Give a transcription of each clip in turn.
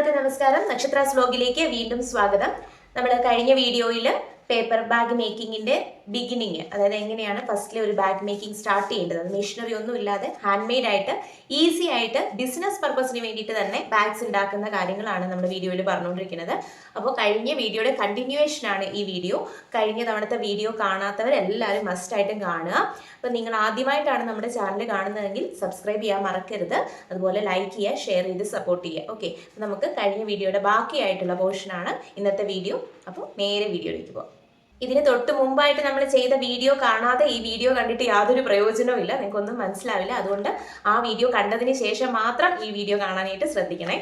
എല്ലാവർക്കും നമസ്കാരം. നക്ഷത്രാസ് വ്ലോഗിലേക്ക് വീണ്ടും സ്വാഗതം. നമ്മൾ കഴിഞ്ഞ വീഡിയോയിൽ പേപ്പർ ബാഗ് മേക്കിങ്ങിന്റെ ബിഗിനിങ്, അതായത് എങ്ങനെയാണ് ഫസ്റ്റിലെ ഒരു ബാഗ് മേക്കിംഗ് സ്റ്റാർട്ട് ചെയ്യേണ്ടത്, അത് മെഷീനറി ഒന്നും ഇല്ലാതെ ഹാൻഡ് മെയ്ഡ് ആയിട്ട് ഈസി ആയിട്ട് ബിസിനസ് പർപ്പസിന് വേണ്ടിയിട്ട് തന്നെ ബാഗ്സ് ഉണ്ടാക്കുന്ന കാര്യങ്ങളാണ് നമ്മൾ വീഡിയോയിൽ പറഞ്ഞുകൊണ്ടിരിക്കുന്നത്. അപ്പോൾ കഴിഞ്ഞ വീഡിയോയുടെ കണ്ടിന്യൂവേഷൻ ആണ് ഈ വീഡിയോ. കഴിഞ്ഞ തവണത്തെ വീഡിയോ കാണാത്തവരെല്ലാവരും മസ്റ്റായിട്ടും കാണുക. അപ്പോൾ നിങ്ങൾ ആദ്യമായിട്ടാണ് നമ്മുടെ ചാനൽ കാണുന്നതെങ്കിൽ സബ്സ്ക്രൈബ് ചെയ്യാൻ മറക്കരുത്. അതുപോലെ ലൈക്ക് ചെയ്യുക, ഷെയർ ചെയ്ത് സപ്പോർട്ട് ചെയ്യുക. ഓക്കെ, നമുക്ക് കഴിഞ്ഞ വീഡിയോയുടെ ബാക്കിയായിട്ടുള്ള പോർഷനാണ് ഇന്നത്തെ വീഡിയോ. അപ്പോൾ നേരെ വീഡിയോയിലേക്ക് പോകാം. ഇതിന് തൊട്ട് മുമ്പായിട്ട് നമ്മൾ ചെയ്ത വീഡിയോ കാണാതെ ഈ വീഡിയോ കണ്ടിട്ട് യാതൊരു പ്രയോജനവും ഇല്ല, നിങ്ങൾക്കൊന്നും മനസ്സിലാവില്ല. അതുകൊണ്ട് ആ വീഡിയോ കണ്ടതിന് ശേഷം മാത്രം ഈ വീഡിയോ കാണാനായിട്ട് ശ്രദ്ധിക്കണേ.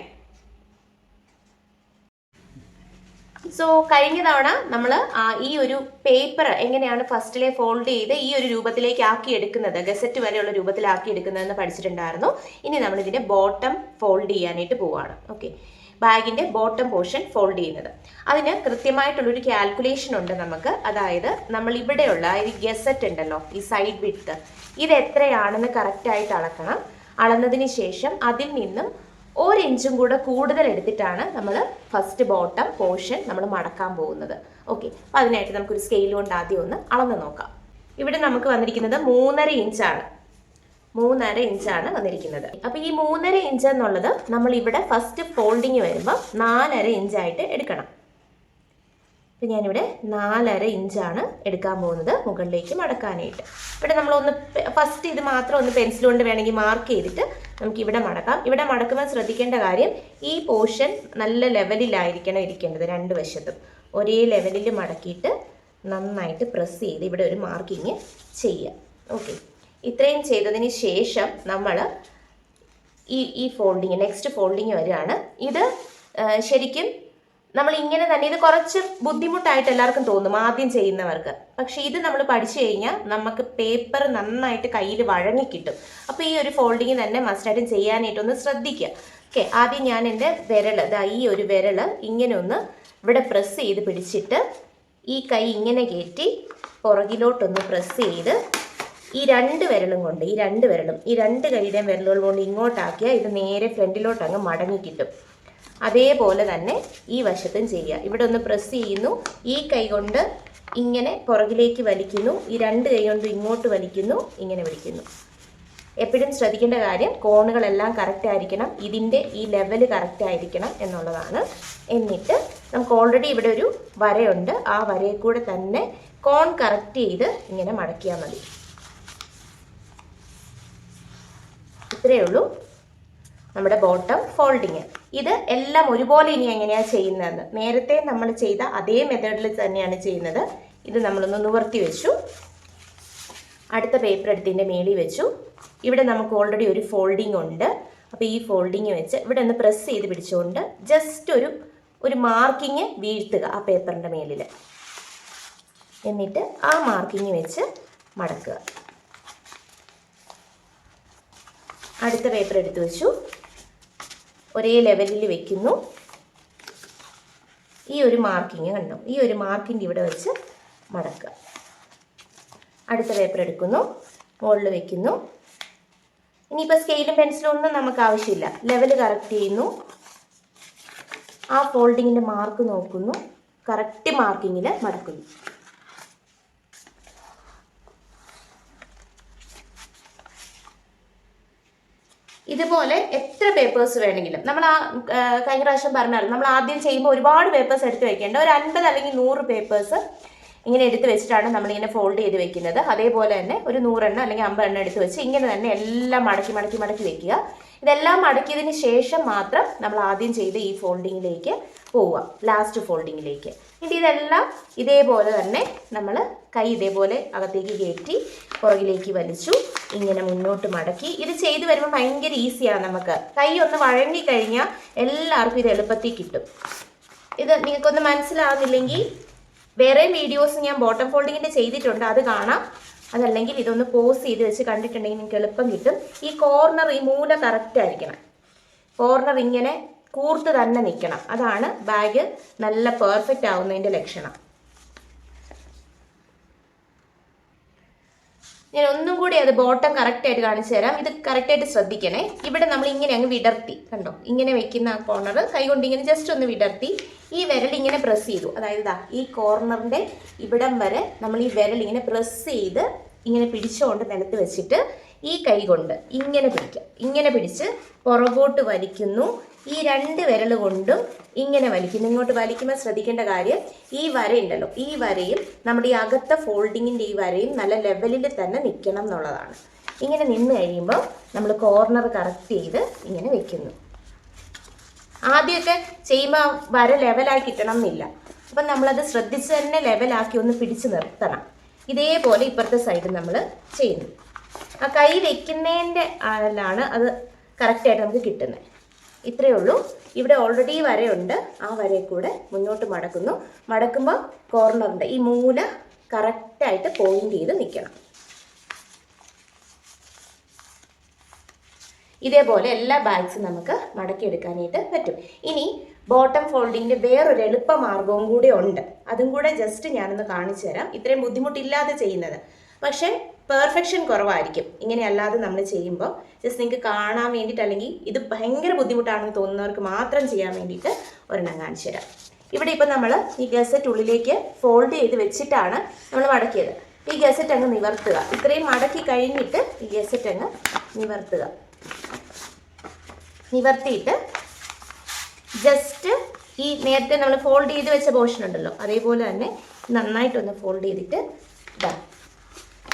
സോ കഴിഞ്ഞ തവണ നമ്മൾ ഈ ഒരു പേപ്പർ എങ്ങനെയാണ് ഫസ്റ്റിലെ ഫോൾഡ് ചെയ്ത് ഈ ഒരു രൂപത്തിലേക്ക് ആക്കി എടുക്കുന്നത്, ഗസറ്റ് വരെയുള്ള രൂപത്തിലാക്കി എടുക്കുന്നതെന്ന് പഠിച്ചിട്ടുണ്ടായിരുന്നു. ഇനി നമ്മൾ ഇതിന്റെ ബോട്ടം ഫോൾഡ് ചെയ്യാനായിട്ട് പോവാണ്. ഓക്കെ, ബാഗിന്റെ ബോട്ടം പോർഷൻ ഫോൾഡ് ചെയ്യുന്നത്, അതിന് കൃത്യമായിട്ടുള്ളൊരു കാൽക്കുലേഷൻ ഉണ്ട് നമുക്ക്. അതായത് നമ്മൾ ഇവിടെയുള്ള ഈ ഗസറ്റ് ഉണ്ടല്ലോ, ഈ സൈഡ് വിഡ്ത്ത്, ഇത് എത്രയാണെന്ന് കറക്റ്റായിട്ട് അളക്കണം. അളന്നതിന് ശേഷം അതിൽ നിന്നും 1 ഇഞ്ചും കൂടെ കൂടുതൽ എടുത്തിട്ടാണ് നമ്മൾ ഫസ്റ്റ് ബോട്ടം പോർഷൻ നമ്മൾ മടക്കാൻ പോകുന്നത്. ഓക്കെ, അപ്പോൾ അതിനായിട്ട് നമുക്കൊരു സ്കെയിൽ കൊണ്ട് ആദ്യം ഒന്ന് അളന്ന് നോക്കാം. ഇവിടെ നമുക്ക് വന്നിരിക്കുന്നത് 3.5 ഇഞ്ചാണ്. 3.5 ഇഞ്ചാണ് വന്നിരിക്കുന്നത്. അപ്പോൾ ഈ 3.5 ഇഞ്ച് എന്നുള്ളത് നമ്മൾ ഇവിടെ ഫസ്റ്റ് ഫോൾഡിങ് വരുമ്പോൾ 4.5 ഇഞ്ചായിട്ട് എടുക്കണം. അപ്പം ഞാനിവിടെ 4.5 ഇഞ്ചാണ് എടുക്കാൻ പോകുന്നത് മുകളിലേക്ക് മടക്കാനായിട്ട്. ഇവിടെ നമ്മളൊന്ന് ഫസ്റ്റ് ഇത് മാത്രം ഒന്ന് പെൻസിൽ കൊണ്ട് വേണമെങ്കിൽ മാർക്ക് ചെയ്തിട്ട് നമുക്ക് ഇവിടെ മടക്കാം. ഇവിടെ മടക്കുമ്പോൾ ശ്രദ്ധിക്കേണ്ട കാര്യം, ഈ പോർഷൻ നല്ല ലെവലിലായിരിക്കണം ഇരിക്കേണ്ടത്. രണ്ട് വശത്തും ഒരേ ലെവലിൽ മടക്കിയിട്ട് നന്നായിട്ട് പ്രസ് ചെയ്ത് ഇവിടെ ഒരു മാർക്കിങ് ചെയ്യുക. ഓക്കെ, ഇത്രയും ചെയ്തതിന് ശേഷം നമ്മൾ ഈ ഫോൾഡിങ്, നെക്സ്റ്റ് ഫോൾഡിങ് വരികയാണ്. ഇത് ശരിക്കും നമ്മൾ ഇങ്ങനെ തന്നെ, ഇത് കുറച്ച് ബുദ്ധിമുട്ടായിട്ട് എല്ലാവർക്കും തോന്നും ആദ്യം ചെയ്യുന്നവർക്ക്. പക്ഷേ ഇത് നമ്മൾ പഠിച്ചു കഴിഞ്ഞാൽ നമുക്ക് പേപ്പർ നന്നായിട്ട് കയ്യിൽ വഴങ്ങിക്കിട്ടും. അപ്പോൾ ഈ ഒരു ഫോൾഡിങ് തന്നെ മസ്റ്റായിട്ടും ചെയ്യാനായിട്ടൊന്ന് ശ്രദ്ധിക്കുക. ഓക്കെ, ആദ്യം ഞാൻ എൻ്റെ വിരൽ, ഈ ഒരു വിരൽ ഇങ്ങനെ ഒന്ന് ഇവിടെ പ്രസ് ചെയ്ത് പിടിച്ചിട്ട് ഈ കൈ ഇങ്ങനെ കയറ്റി പുറകിലോട്ടൊന്ന് പ്രസ് ചെയ്ത് ഈ രണ്ട് വിരലും കൊണ്ട്, ഈ രണ്ട് കൈയുടെയും വിരലുകൾ കൊണ്ട് ഇങ്ങോട്ടാക്കിയാൽ ഇത് നേരെ ഫ്രണ്ടിലോട്ട് അങ്ങ് മടങ്ങി കിട്ടും. അതേപോലെ തന്നെ ഈ വശത്തും ചെയ്യുക. ഇവിടെ ഒന്ന് പ്രസ് ചെയ്യുന്നു, ഈ കൈ കൊണ്ട് ഇങ്ങനെ പുറകിലേക്ക് വലിക്കുന്നു, ഈ രണ്ട് കൈ കൊണ്ട് ഇങ്ങോട്ട് വലിക്കുന്നു, ഇങ്ങനെ വലിക്കുന്നു. എപ്പോഴും ശ്രദ്ധിക്കേണ്ട കാര്യം, കോണുകളെല്ലാം കറക്റ്റ് ആയിരിക്കണം, ഇതിൻ്റെ ഈ ലെവല് കറക്റ്റ് ആയിരിക്കണം എന്നുള്ളതാണ്. എന്നിട്ട് നമുക്ക് ഓൾറെഡി ഇവിടെ ഒരു വരയുണ്ട്, ആ വരയിൽ കൂടെ തന്നെ കോൺ കറക്റ്റ് ചെയ്ത് ഇങ്ങനെ മടക്കിയാൽ മതി. ഇത്രയേ ഉള്ളൂ നമ്മുടെ ബോട്ടം ഫോൾഡിങ്. ഇത് എല്ലാം ഒരുപോലെ ഇനി എങ്ങനെയാണ് ചെയ്യുന്നതെന്ന്, നേരത്തെ നമ്മൾ ചെയ്ത അതേ മെത്തേഡിൽ തന്നെയാണ് ചെയ്യുന്നത്. ഇത് നമ്മളൊന്ന് നിവർത്തി വെച്ചു, അടുത്ത പേപ്പർ എടുത്തതിൻ്റെ മേളിൽ വെച്ചു. ഇവിടെ നമുക്ക് ഓൾറെഡി ഒരു ഫോൾഡിങ് ഉണ്ട്. അപ്പോൾ ഈ ഫോൾഡിങ് വെച്ച് ഇവിടെ ഒന്ന് പ്രസ് ചെയ്ത് പിടിച്ചുകൊണ്ട് ജസ്റ്റ് ഒരു മാർക്കിങ് വീഴ്ത്തുക ആ പേപ്പറിൻ്റെ മേളിൽ. എന്നിട്ട് ആ മാർക്കിങ് വെച്ച് മടക്കുക. അടുത്ത പേപ്പർ എടുത്ത് വെച്ചു, ഒരേ ലെവലിൽ വെക്കുന്നു. ഈ ഒരു മാർക്കിങ് കണ്ടോ, ഈ ഒരു മാർക്കിൻ്റെ ഇവിടെ വെച്ച് മടക്കുക. അടുത്ത പേപ്പർ എടുക്കുന്നു, മുകളിൽ വെക്കുന്നു. ഇനിയിപ്പോൾ സ്കെയിലും പെൻസിലും ഒന്നും നമുക്ക് ആവശ്യമില്ല, ലെവൽ കറക്റ്റ് ചെയ്യുന്നു. ആ ഫോൾഡിങ്ങിൻ്റെ മാർക്ക് നോക്കുന്നു, കറക്റ്റ് മാർക്കിങ്ങിൽ മടക്കുന്നു. ഇതുപോലെ എത്ര പേപ്പേഴ്സ് വേണമെങ്കിലും, നമ്മൾ കഴിഞ്ഞ പ്രാവശ്യം പറഞ്ഞാലും നമ്മൾ ആദ്യം ചെയ്യുമ്പോൾ ഒരുപാട് പേപ്പേഴ്സ് എടുത്ത് വെക്കേണ്ട, ഒരു 50 അല്ലെങ്കിൽ 100 പേപ്പേഴ്സ് ഇങ്ങനെ എടുത്ത് വെച്ചിട്ടാണ് നമ്മളിങ്ങനെ ഫോൾഡ് ചെയ്ത് വെക്കുന്നത്. അതേപോലെ തന്നെ ഒരു 100 എണ്ണം അല്ലെങ്കിൽ 50 എണ്ണം എടുത്ത് വെച്ച് ഇങ്ങനെ തന്നെ എല്ലാം മടക്കി മടക്കി മടക്കി വെക്കുക. ഇതെല്ലാം മടക്കിയതിന് ശേഷം മാത്രം നമ്മൾ ആദ്യം ചെയ്ത് ഈ ഫോൾഡിങ്ങിലേക്ക് പോവുക, ലാസ്റ്റ് ഫോൾഡിങ്ങിലേക്ക്. ഇനി ഇതെല്ലാം ഇതേപോലെ തന്നെ നമ്മൾ കൈ ഇതേപോലെ അകത്തേക്ക് കയറ്റി പുറകിലേക്ക് വലിച്ചു ഇങ്ങനെ മുന്നോട്ട് മടക്കി. ഇത് ചെയ്ത് വരുമ്പോൾ ഭയങ്കര ഈസിയാണ്. നമുക്ക് കൈ ഒന്ന് വഴങ്ങിക്കഴിഞ്ഞാൽ എല്ലാവർക്കും ഇത് എളുപ്പത്തിൽ കിട്ടും. ഇത് നിങ്ങൾക്കൊന്ന് മനസ്സിലാവുന്നില്ലെങ്കിൽ വേറെ വീഡിയോസ് ഞാൻ ബോട്ടം ഫോൾഡിങ്ങിൻ്റെ ചെയ്തിട്ടുണ്ട്, അത് കാണാം. അതല്ലെങ്കിൽ ഇതൊന്ന് പോസ് ചെയ്ത് വെച്ച് കണ്ടിട്ടുണ്ടെങ്കിൽ നിങ്ങൾക്ക് എളുപ്പം കിട്ടും. ഈ കോർണർ, ഈ മൂല കറക്റ്റ് ആയിരിക്കണം, കോർണർ ഇങ്ങനെ കൂർത്ത് തന്നെ നിൽക്കണം. അതാണ് ബാഗ് നല്ല പെർഫെക്റ്റ് ആവുന്നതിൻ്റെ ലക്ഷണം. ഞാൻ ഒന്നും കൂടി അത് ബോട്ടം കറക്റ്റായിട്ട് കാണിച്ചു തരാം. ഇത് കറക്റ്റായിട്ട് ശ്രദ്ധിക്കണേ. ഇവിടെ നമ്മൾ ഇങ്ങനെ അങ്ങ് വിടർത്തി, കണ്ടോ, ഇങ്ങനെ വെക്കുന്ന ആ കോർണർ കൈകൊണ്ട് ഇങ്ങനെ ജസ്റ്റ് ഒന്ന് വിടർത്തി ഈ വിരൽ ഇങ്ങനെ പ്രസ് ചെയ്തു. അതായത് ഇതാ ഈ കോർണറിൻ്റെ ഇവിടം വരെ നമ്മൾ ഈ വിരൽ ഇങ്ങനെ പ്രസ് ചെയ്ത് ഇങ്ങനെ പിടിച്ചുകൊണ്ട് നിലത്ത് വെച്ചിട്ട് ഈ കൈ കൊണ്ട് ഇങ്ങനെ പിടിക്കുക. ഇങ്ങനെ പിടിച്ച് പുറകോട്ട് വലിക്കുന്നു. ഈ രണ്ട് വിരൽ കൊണ്ടും ഇങ്ങനെ വലിക്കുന്നു. ഇങ്ങോട്ട് വലിക്കുമ്പോൾ ശ്രദ്ധിക്കേണ്ട കാര്യം, ഈ വരയുണ്ടല്ലോ, ഈ വരയും നമ്മുടെ ഈ അകത്തെ ഫോൾഡിങ്ങിൻ്റെ ഈ വരയും നല്ല ലെവലിൽ തന്നെ നിൽക്കണം എന്നുള്ളതാണ്. ഇങ്ങനെ നിന്ന് കഴിയുമ്പോൾ നമ്മൾ കോർണർ കറക്റ്റ് ചെയ്ത് ഇങ്ങനെ വെക്കുന്നു. ആദ്യമൊക്കെ ചെയ്യുമ്പോൾ വര ലെവലായി കിട്ടണം എന്നില്ല. അപ്പം നമ്മളത് ശ്രദ്ധിച്ച് തന്നെ ലെവലാക്കി ഒന്ന് പിടിച്ച് നിർത്തണം. ഇതേപോലെ ഇപ്പുറത്തെ സൈഡ് നമ്മൾ ചെയ്യുന്നു. ആ കൈ വെക്കുന്നതിൻ്റെ ആലാണ് അത് കറക്റ്റായിട്ട് നമുക്ക് കിട്ടുന്നത്. ഇത്രയേ ഉള്ളൂ. ഇവിടെ ഓൾറെഡി വരയുണ്ട്. ആ വരയെ കൂടെ മുന്നോട്ട് മടക്കുന്നു. മടക്കുമ്പോൾ കോർണറിൻ്റെ ഈ മൂല കറക്റ്റായിട്ട് പോയിന്റ് ചെയ്ത് നിൽക്കണം. ഇതേപോലെ എല്ലാ ബാഗ്സും നമുക്ക് മടക്കിയെടുക്കാനായിട്ട് പറ്റും. ഇനി ബോട്ടം ഫോൾഡിങ്ങിൻ്റെ വേറൊരു എളുപ്പമാർഗവും കൂടെ ഉണ്ട്. അതും കൂടെ ജസ്റ്റ് ഞാനൊന്ന് കാണിച്ചു തരാം. ഇത്രയും ബുദ്ധിമുട്ടില്ലാതെ ചെയ്യുന്നത്, പക്ഷേ പെർഫെക്ഷൻ കുറവായിരിക്കും ഇങ്ങനെ അല്ലാതെ നമ്മൾ ചെയ്യുമ്പോൾ. ജസ്റ്റ് നിങ്ങൾക്ക് കാണാൻ വേണ്ടിയിട്ട്, അല്ലെങ്കിൽ ഇത് ഭയങ്കര ബുദ്ധിമുട്ടാണെന്ന് തോന്നുന്നവർക്ക് മാത്രം ചെയ്യാൻ വേണ്ടിയിട്ട് ഒരെണ്ണം കാണിച്ചു തരാം. ഇവിടെ ഇപ്പം നമ്മൾ ഈ ഗസറ്റ് ഉള്ളിലേക്ക് ഫോൾഡ് ചെയ്ത് വെച്ചിട്ടാണ് നമ്മൾ മടക്കിയത്. ഈ ഗസറ്റ് അങ്ങ് നിവർത്തുക. ഇത്രയും മടക്കി കഴിഞ്ഞിട്ട് ഈ ഗസറ്റ് അങ്ങ് നിവർത്തുക. നിവർത്തിയിട്ട് ജസ്റ്റ് ഈ നേരത്തെ നമ്മൾ ഫോൾഡ് ചെയ്ത് വെച്ച പോർഷൻ ഉണ്ടല്ലോ, അതേപോലെ തന്നെ നന്നായിട്ടൊന്ന് ഫോൾഡ് ചെയ്തിട്ട് ഇതാ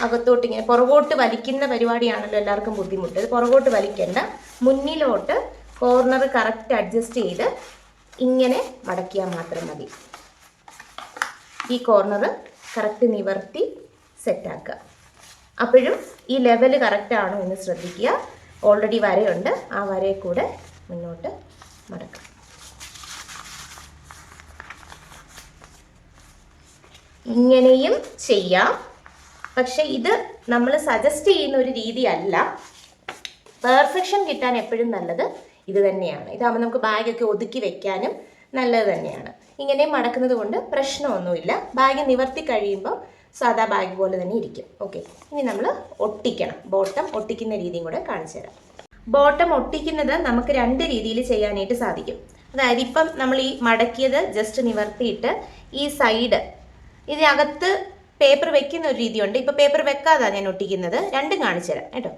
അകത്തോട്ട് ഇങ്ങനെ പുറകോട്ട് വലിക്കുന്ന പരിപാടിയാണല്ലോ എല്ലാവർക്കും ബുദ്ധിമുട്ട്. ഇത് പുറകോട്ട് വലിക്കേണ്ട, മുന്നിലോട്ട് കോർണർ കറക്റ്റ് അഡ്ജസ്റ്റ് ചെയ്ത് ഇങ്ങനെ മടക്കിയാൽ മാത്രം മതി. ഈ കോർണർ കറക്റ്റ് നിവർത്തി സെറ്റാക്കുക. അപ്പോഴും ഈ ലെവൽ കറക്റ്റ് ആണോ എന്ന് ശ്രദ്ധിക്കുക. ഓൾറെഡി വരയുണ്ട്, ആ വരയെ കൂടെ മുന്നോട്ട് മടക്കുക. ഇങ്ങനെയും ചെയ്യാം, പക്ഷെ ഇത് നമ്മൾ സജസ്റ്റ് ചെയ്യുന്ന ഒരു രീതിയല്ല. പെർഫെക്ഷൻ കിട്ടാൻ എപ്പോഴും നല്ലത് ഇത് തന്നെയാണ്. ഇതാകുമ്പോൾ നമുക്ക് ബാഗൊക്കെ ഒതുക്കി വെക്കാനും നല്ലത് തന്നെയാണ്. ഇങ്ങനെ മടക്കുന്നത് കൊണ്ട് പ്രശ്നമൊന്നുമില്ല. ബാഗ് നിവർത്തി കഴിയുമ്പോൾ സാധാ ബാഗ് പോലെ തന്നെ ഇരിക്കും. ഓക്കെ, ഇനി നമ്മൾ ഒട്ടിക്കണം. ബോട്ടം ഒട്ടിക്കുന്ന രീതിയും കൂടെ കാണിച്ചു തരാം. ബോട്ടം ഒട്ടിക്കുന്നത് നമുക്ക് രണ്ട് രീതിയിൽ ചെയ്യാനായിട്ട് സാധിക്കും. അതായത് ഇപ്പം നമ്മൾ ഈ മടക്കിയത് ജസ്റ്റ് നിവർത്തിയിട്ട് ഈ സൈഡ് ഇതിനകത്ത് പേപ്പർ വെക്കുന്ന ഒരു രീതിയുണ്ട്. ഇപ്പോൾ പേപ്പർ വെക്കാതാണ് ഞാൻ ഒട്ടിക്കുന്നത്. രണ്ടും കാണിച്ചു തരാം കേട്ടോ.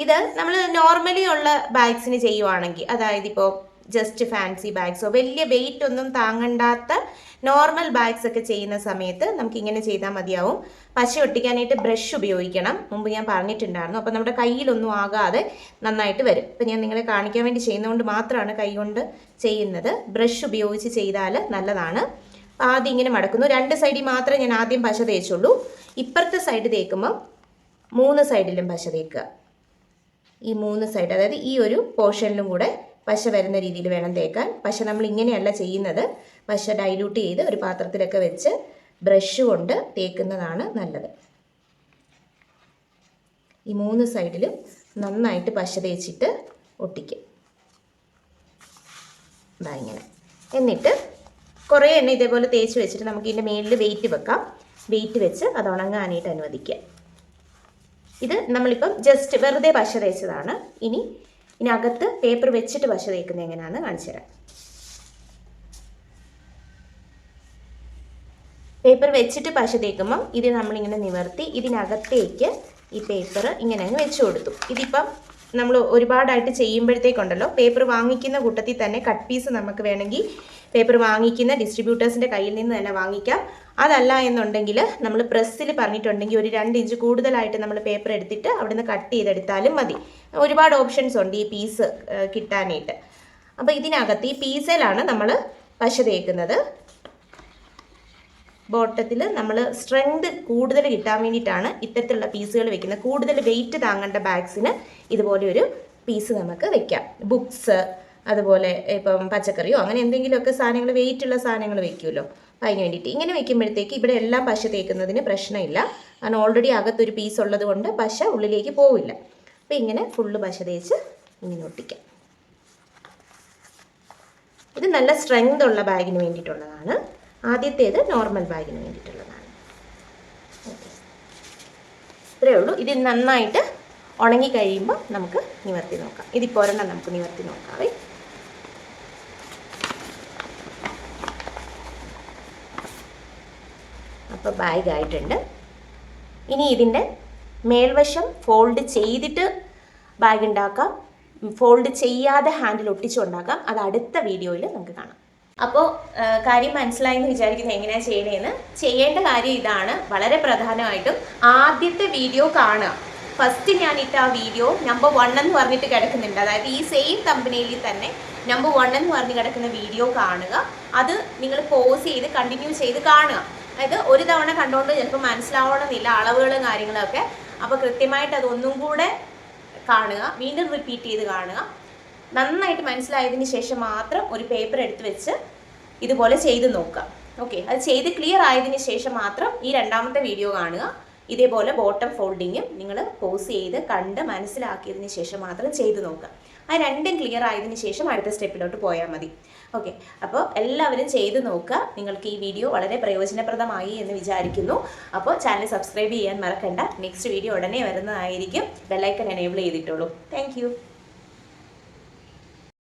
ഇത് നമ്മൾ നോർമലി ഉള്ള ബാഗ്സിന് ചെയ്യുവാണെങ്കിൽ, അതായത് ഇപ്പോൾ ജസ്റ്റ് ഫാൻസി ബാഗ്സോ വലിയ വെയിറ്റ് ഒന്നും താങ്ങണ്ടാത്ത നോർമൽ ബാഗ്സ് ഒക്കെ ചെയ്യുന്ന സമയത്ത് നമുക്ക് ഇങ്ങനെ ചെയ്താൽ മതിയാവും. പശ ഒട്ടിക്കാനായിട്ട് ബ്രഷ് ഉപയോഗിക്കണം, മുമ്പ് ഞാൻ പറഞ്ഞിട്ടുണ്ടായിരുന്നു. അപ്പോൾ നമ്മുടെ കയ്യിലൊന്നും ആകാതെ നന്നായിട്ട് വരും. ഇപ്പം ഞാൻ നിങ്ങളെ കാണിക്കാൻ വേണ്ടി ചെയ്യുന്നതുകൊണ്ട് മാത്രമാണ് കൈ കൊണ്ട് ചെയ്യുന്നത്. ബ്രഷ് ഉപയോഗിച്ച് ചെയ്താൽ നല്ലതാണ്. ആദ്യം ഇങ്ങനെ മടക്കുന്നു. രണ്ട് സൈഡിൽ മാത്രമേ ഞാൻ ആദ്യം പശ തേച്ചുള്ളൂ. ഇപ്പുറത്തെ സൈഡ് തേക്കുമ്പോൾ 3 സൈഡിലും പശ തേക്കുക. ഈ 3 സൈഡ്, അതായത് ഈ ഒരു പോർഷനിലും കൂടെ പശ വരുന്ന രീതിയിൽ വേണം തേക്കാൻ. പശ നമ്മൾ ഇങ്ങനെയല്ല ചെയ്യുന്നത്. പശ ഡൈല്യൂട്ട് ചെയ്ത് ഒരു പാത്രത്തിലൊക്കെ വെച്ച് ബ്രഷ് കൊണ്ട് തേക്കുന്നതാണ് നല്ലത്. ഈ 3 സൈഡിലും നന്നായിട്ട് പശ തേച്ചിട്ട് ഒട്ടിക്കുക. ഇതാ ഇങ്ങനെ. എന്നിട്ട് കുറേ എണ്ണ ഇതേപോലെ തേച്ച് വെച്ചിട്ട് നമുക്ക് ഇതിൻ്റെ മേളിൽ വെയിറ്റ് വെക്കാം. വെയിറ്റ് വെച്ച് അത് ഉണങ്ങാനായിട്ട് അനുവദിക്കുക. ഇത് നമ്മളിപ്പം ജസ്റ്റ് വെറുതെ പശ തേച്ചതാണ്. ഇതിനകത്ത് പേപ്പർ വെച്ചിട്ട് പശ തേക്കുന്നത് എങ്ങനെയാണെന്ന് കാണിച്ചു തരാം. പേപ്പർ വെച്ചിട്ട് പശ തേക്കുമ്പം ഇത് നമ്മളിങ്ങനെ നിവർത്തി ഇതിനകത്തേക്ക് ഈ പേപ്പർ ഇങ്ങനെ അങ്ങ് വെച്ച് കൊടുത്തു. ഇതിപ്പം നമ്മൾ ഒരുപാടായിട്ട് ചെയ്യുമ്പോഴത്തേക്കുണ്ടല്ലോ, പേപ്പർ വാങ്ങിക്കുന്ന കൂട്ടത്തിൽ തന്നെ കട്ട് പീസ് നമുക്ക് വേണമെങ്കിൽ പേപ്പർ വാങ്ങിക്കുന്ന ഡിസ്ട്രിബ്യൂട്ടേഴ്സിൻ്റെ കയ്യിൽ നിന്ന് തന്നെ വാങ്ങിക്കാം. അതല്ല എന്നുണ്ടെങ്കിൽ നമ്മൾ പ്രസ്സിൽ പറഞ്ഞിട്ടുണ്ടെങ്കിൽ ഒരു 2 ഇഞ്ച് കൂടുതലായിട്ട് നമ്മൾ പേപ്പർ എടുത്തിട്ട് അവിടുന്ന് കട്ട് ചെയ്തെടുത്താലും മതി. ഒരുപാട് ഓപ്ഷൻസ് ഉണ്ട് ഈ പീസ് കിട്ടാനായിട്ട്. അപ്പോൾ ഇതിനകത്ത് ഈ പീസിലാണ് നമ്മൾ പശ തേക്കുന്നത്. ബോട്ടത്തിൽ നമ്മൾ സ്ട്രെങ്ത് കൂടുതൽ കിട്ടാൻ വേണ്ടിയിട്ടാണ് ഇത്തരത്തിലുള്ള പീസുകൾ വെക്കുന്നത്. കൂടുതൽ വെയിറ്റ് താങ്ങേണ്ട ബാഗ്സിന് ഇതുപോലെ ഒരു പീസ് നമുക്ക് വെക്കാം. ബുക്സ്, അതുപോലെ ഇപ്പം പച്ചക്കറിയോ അങ്ങനെ എന്തെങ്കിലുമൊക്കെ സാധനങ്ങൾ, വെയിറ്റുള്ള സാധനങ്ങൾ വെക്കുമല്ലോ, അപ്പോൾ അതിന് വേണ്ടിയിട്ട് ഇങ്ങനെ വെക്കുമ്പോഴത്തേക്ക് ഇവിടെ എല്ലാം പശ തേക്കുന്നതിന് പ്രശ്നമില്ല. കാരണം ഓൾറെഡി അകത്തൊരു പീസ് ഉള്ളത് കൊണ്ട് പശ ഉള്ളിലേക്ക് പോവില്ല. അപ്പോൾ ഇങ്ങനെ ഫുള്ള് പശ തേച്ച് ഇങ്ങനെ ഒട്ടിക്കാം. ഇത് നല്ല സ്ട്രെങ്ത് ഉള്ള ബാഗിന് വേണ്ടിയിട്ടുള്ളതാണ്. ആദ്യത്തേത് നോർമൽ ബാഗിന് വേണ്ടിയിട്ടുള്ളതാണ്. ഇത്രയേ ഉള്ളൂ. ഇത് നന്നായിട്ട് ഉണങ്ങി കഴിയുമ്പോൾ നമുക്ക് നിവർത്തി നോക്കാം. ഇതിപ്പോൾ ഒരെണ്ണം നമുക്ക് നിവർത്തി നോക്കാവേ. അപ്പോൾ ബാഗ് ആയിട്ടുണ്ട്. ഇനി ഇതിൻ്റെ മേൽവശം ഫോൾഡ് ചെയ്തിട്ട് ബാഗ് ഉണ്ടാക്കാം, ഫോൾഡ് ചെയ്യാതെ ഹാൻഡിൽ ഒട്ടിച്ചുണ്ടാക്കാം. അത് അടുത്ത വീഡിയോയിൽ നമുക്ക് കാണാം. അപ്പോൾ കാര്യം മനസ്സിലായി എന്ന് വിചാരിക്കുന്നത് എങ്ങനെയാണ് ചെയ്യണേന്ന്. ചെയ്യേണ്ട കാര്യം ഇതാണ്, വളരെ പ്രധാനമായിട്ടും ആദ്യത്തെ വീഡിയോ കാണുക. ഫസ്റ്റ് ഞാൻ ഇട്ട ആ വീഡിയോ നമ്പർ 1 എന്ന് പറഞ്ഞിട്ട് കിടക്കുന്നുണ്ട്. അതായത് ഈ സെയിം കമ്പനിയിൽ തന്നെ നമ്പർ 1 എന്ന് പറഞ്ഞ് കിടക്കുന്ന വീഡിയോ കാണുക. അത് നിങ്ങൾ പോസ് ചെയ്ത് കണ്ടിന്യൂ ചെയ്ത് കാണുക. അതായത് ഒരു തവണ കണ്ടുകൊണ്ട് ചിലപ്പോൾ മനസ്സിലാവണമെന്നില്ല അളവുകളും കാര്യങ്ങളൊക്കെ. അപ്പോൾ കൃത്യമായിട്ട് അതൊന്നും കൂടെ കാണുക, വീണ്ടും റിപ്പീറ്റ് ചെയ്ത് കാണുക. നന്നായിട്ട് മനസ്സിലായതിന് ശേഷം മാത്രം ഒരു പേപ്പർ എടുത്ത് വെച്ച് ഇതുപോലെ ചെയ്ത് നോക്കുക. ഓക്കെ, അത് ചെയ്ത് ക്ലിയർ ആയതിന് ശേഷം മാത്രം ഈ രണ്ടാമത്തെ വീഡിയോ കാണുക. ഇതേപോലെ ബോട്ടം ഫോൾഡിങ്ങും നിങ്ങൾ പോസ് ചെയ്ത് കണ്ട് മനസ്സിലാക്കിയതിന് ശേഷം മാത്രം ചെയ്ത് നോക്കുക. ആ രണ്ടും ക്ലിയർ ആയതിന് ശേഷം അടുത്ത സ്റ്റെപ്പിലോട്ട് പോയാൽ മതി. ഓക്കെ, അപ്പോൾ എല്ലാവരും ചെയ്ത് നോക്കുക. നിങ്ങൾക്ക് ഈ വീഡിയോ വളരെ പ്രയോജനപ്രദമായി എന്ന് വിചാരിക്കുന്നു. അപ്പോൾ ചാനൽ സബ്സ്ക്രൈബ് ചെയ്യാൻ മറക്കണ്ട. നെക്സ്റ്റ് വീഡിയോ ഉടനെ വരുന്നതായിരിക്കും. ബെല്ലൈക്കൺ എനേബിൾ ചെയ്തിട്ടുള്ളൂ. താങ്ക്